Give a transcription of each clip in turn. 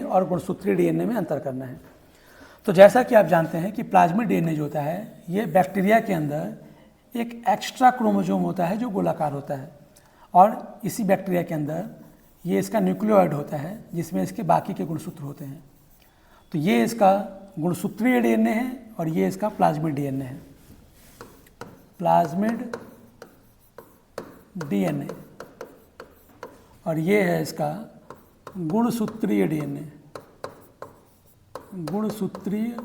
और गुणसूत्रीय डीएनए में अंतर करना है। तो जैसा कि आप जानते हैं कि प्लाज्मिड डीएनए जो होता है ये बैक्टीरिया के अंदर एक एक्स्ट्रा क्रोमोसोम होता है जो गोलाकार होता है, और इसी बैक्टीरिया के अंदर ये इसका न्यूक्लियोइड होता है जिसमें इसके बाकी के गुणसूत्र होते हैं। तो ये इसका गुणसूत्रीय डीएनए है और ये इसका प्लाज्मिड डीएनए है। प्लाज्मिड डीएनए और ये है इसका गुणसूत्रीय डीएनए। गुणसूत्रीय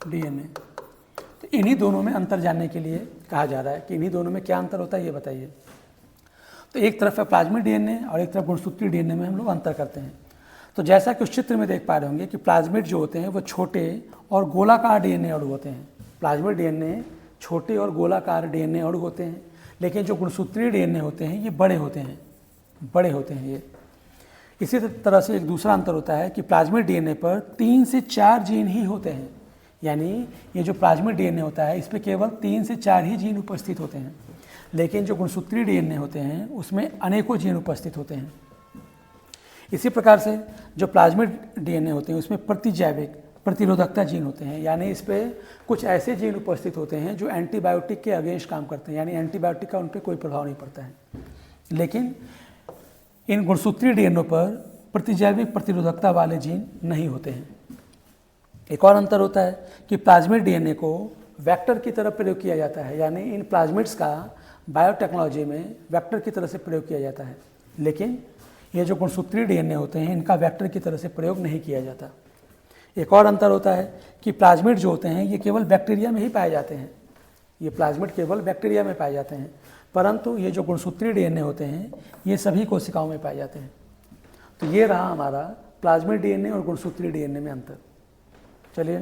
डीएनए। तो इन्हीं दोनों में अंतर जानने के लिए कहा जा रहा है कि इन्हीं दोनों में क्या अंतर होता है ये बताइए। तो एक तरफ है प्लाज्मिड डीएनए और एक तरफ गुणसूत्रीय डीएनए में हम लोग अंतर करते हैं। तो जैसा कि उस चित्र में देख पा रहे होंगे कि प्लाज्मिड जो होते हैं वो छोटे और गोलाकार डीएनए अणु होते हैं। प्लाज्मिड डीएनए छोटे और गोलाकार डीएनए अणु होते हैं, लेकिन जो गुणसूत्रीय डीएनए होते हैं ये बड़े होते हैं ये। इसी तरह से एक दूसरा अंतर होता है कि प्लाज्मिड डीएनए पर 3 से 4 जीन ही होते हैं, यानी ये जो प्लाज्मिड डीएनए होता है इस पर केवल 3 से 4 ही जीन उपस्थित होते हैं, लेकिन जो गुणसूत्रीय डीएनए होते हैं उसमें अनेकों जीन उपस्थित होते हैं। इसी प्रकार से जो प्लाज्मिड डीएनए होते हैं उसमें प्रतिजैविक प्रतिरोधकता जीन होते हैं, यानी इस पर कुछ ऐसे जीन उपस्थित होते हैं जो एंटीबायोटिक के अगेंस्ट काम करते हैं, यानी एंटीबायोटिक का उन पर कोई प्रभाव नहीं पड़ता है। लेकिन इन गुणसूत्रीय डीएनए पर प्रतिजैविक प्रतिरोधकता वाले जीन नहीं होते हैं। एक और अंतर होता है कि प्लाज्मिड डीएनए को वेक्टर की तरह प्रयोग किया जाता है, यानी इन प्लाज्मिड्स का बायोटेक्नोलॉजी में वेक्टर की तरह से प्रयोग किया जाता है, लेकिन ये जो गुणसूत्रीय डीएनए होते हैं इनका वेक्टर की तरह से प्रयोग नहीं किया जाता। एक और अंतर होता है कि प्लाज्मिड जो होते हैं ये केवल बैक्टीरिया में ही पाए जाते हैं, ये प्लाज्मिड केवल बैक्टीरिया में पाए जाते हैं, परंतु ये जो गुणसूत्रीय डीएनए होते हैं ये सभी कोशिकाओं में पाए जाते हैं। तो ये रहा हमारा प्लाज्मिड डीएनए और गुणसूत्रीय डीएनए में अंतर। चलिए